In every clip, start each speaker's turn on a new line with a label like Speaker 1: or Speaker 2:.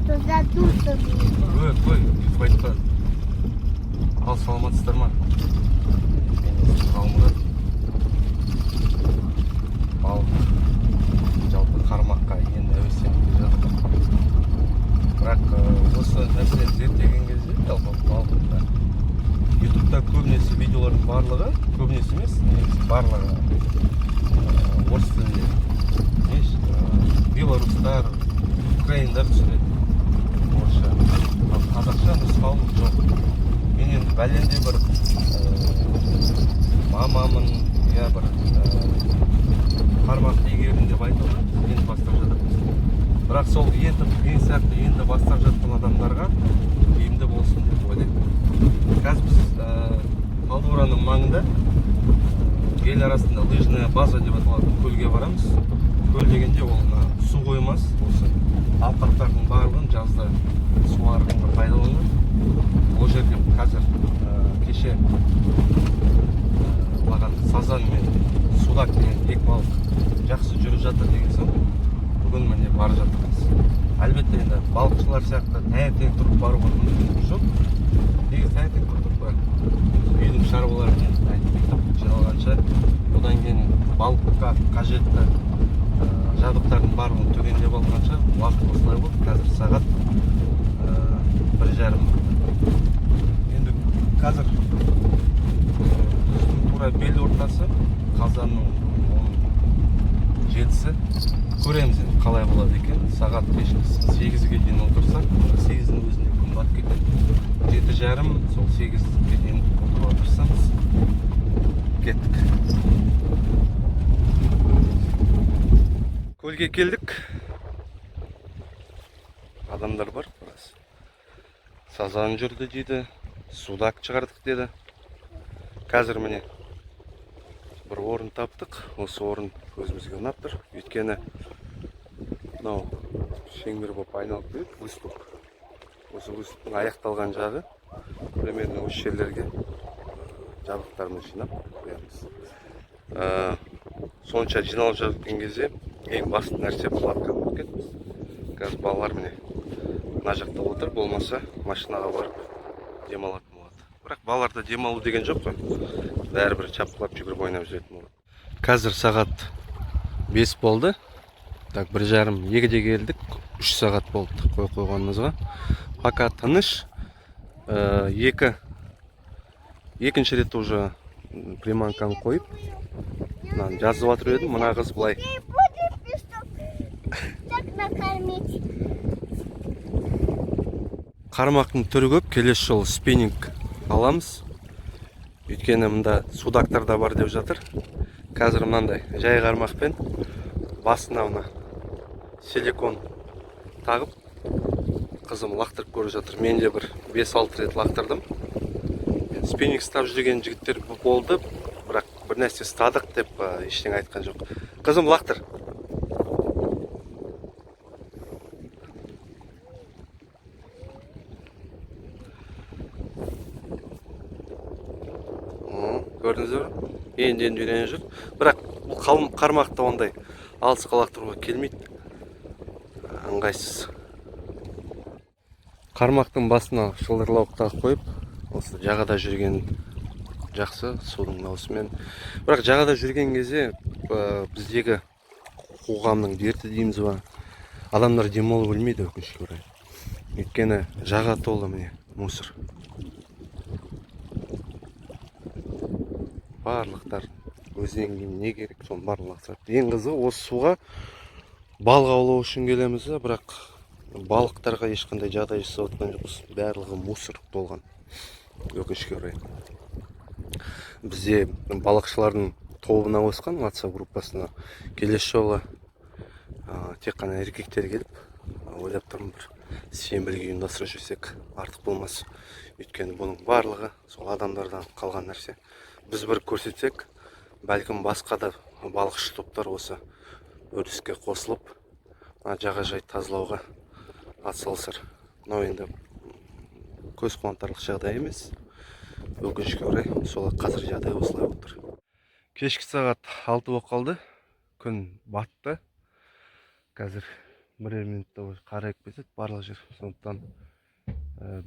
Speaker 1: что задуться будет.
Speaker 2: Қой, бүйтіп айтпа. Ал, саламатсыздар ма? Қалмұрат. Балық. Жалпы қармаққа енді әуестеніп келе жатыр. Бірақ осы нәрсені зерттеген кезде жалпы балықта ютубта көбінесе видеолардың барлығы, көбінесе емес, барлығы орыс тілінде. Белорустар, украиндар түсіреді орысша. Ал қазақша нұсқаулық жоқ. Мен енді бәленде бір мамамын, я бір қармақты игердім деп айта алмаймыз, енді бастап жатырмыз. Бірақ сол мен сияқты енді бастап жатқан адамдарға тиімді болсын деп ойлаймын. Қазір біз Талдықорғанның маңында ел арасында лыжная база деп аталатын көлге барамыз. Көл дегенде ол су қоймас, осы алқаптардың барлығын жазда суарғанға пайдаланады. Ол жерде қазір кеше маған сазан мен судак деген екі балық жақсы жүріп жатыр деген соң бүгін міне бара жатырмыз. Әлбетте енді балықшылар сияқты таңертең тұрып баруға мүмкіндік жоқ. Неге таңертең тұрып бар? Үйдің шаруаларымен жиналғанша, одан кейін балыққа қажетті жабдықтардың барлығын түгендеп алғанша уақыт осылай болды. Қазір сағат 1:30. Енді қазір тура бел ортасы, қазанның 17-сі. Көреміз енді қалай болады екен. Сағат кешкі 8-ге дейін отырсақ, 8-дің өзінде күн батып кетеді. 7:30, сол 8-ге дейін отырып отырсамыз кеттік. Көлге келдік. Адамдар бар, біраз. Сазан жүрді дейді, судак шығардық деді. Қазір міне бір орын таптық. Осы орын өзімізге ұнап тұр. Өйткені мынау шеңбер болып айналып келеді, выступ. Осы выступтың аяқталған жағы примерно осы жерлерге жабдықтарын жинап қоямыз. Сонша жиналып жатқан кезде ең басты нәрсе палатка болып кетті. Қазір балалар міне мына жақта отыр, болмаса машинаға барып демалатын болады. Бірақ балаларда демалу деген жоқ қой. Бәрібір чапқылап жүгіріп ойнап жүретін болады. Қазір сағат 5 болды. Так, 1:30, 2-де келдік. 3 сағат болды қойғанымызға. Пока тыныш. Екінші рет уже приманканы қойып жазып жатыр едім. Мына қыз былай. Қармақтың түрі көп, келесі жолы спиннинг аламыз. Өйткені мында судактар да бар деп жатыр. Қазір мынандай жай қармақпен басына мына силикон тағып қызым лақтырып көріп жатыр. Мен де бір 5-6 рет лақтырдым. Спиннинг ұстап жүрген жігіттер болды, бірақ бір нәрсе ұстадық деп ештеңе айтқан жоқ. Қызым лақтыр. Көрдіңіздер ме? Енді үйреніп жүр. Бірақ бұл қармақты ондай алысқа лақтыруға келмейді. Ыңғайсыз. Қармақтың басына шылдырлауық тағып қойып, осы жағада жүрген жақсы судың даусымен. Бірақ жағада жүрген кезде біздегі қоғамның дерті дейміз ба, адамдар демалу білмейді өкінішке орай. Өйткені жаға толы міне мусор. Барлықтар өзінен кейін не керек, соны барлық лақтырады. Ең қызығы осы суға балық аулау үшін келеміз, бірақ балықтарға ешқандай жағдай жасап отқан жоқпыз. Барлығы мусор толған. Өкінішке орай. Бізде балықшылардың тобына қосқан WhatsApp группасына келесі жолы тек қана еркектер келіп, ойлап тұрмын бір сенбілік ұйымдастырып жүрсек артық болмас. Өйткені бұның барлығы сол адамдардан қалған нәрсе. Біз бір көрсетсек, бәлкім басқа да балықшы топтар осы үрдіске қосылып, жағажай тазалауға атсалысар. Мынау енді көз қуантарлық жағдай емес. Өкінішке орай, солай қазір жағдай осылай болып тұр. Кешкі сағат 6 болып қалды. Күн батты. Қазір бірер минутта қарайып кетеді барлық жер. Сондықтан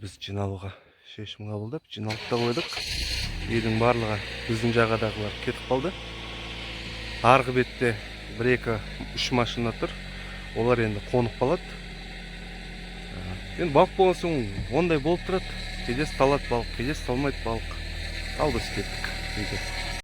Speaker 2: біз жиналуға шешім қабылдап жиналып та қойдық. Үйдің барлығы біздің жағадағылар кетіп қалды. Арғы бетте 1-2-3 машина тұр. Олар енді қонып қалады. Енді балық болған соң ондай болып тұрады. Кейде сталады балық, кейде сталмайды балық. Ал біз кеттік үйге.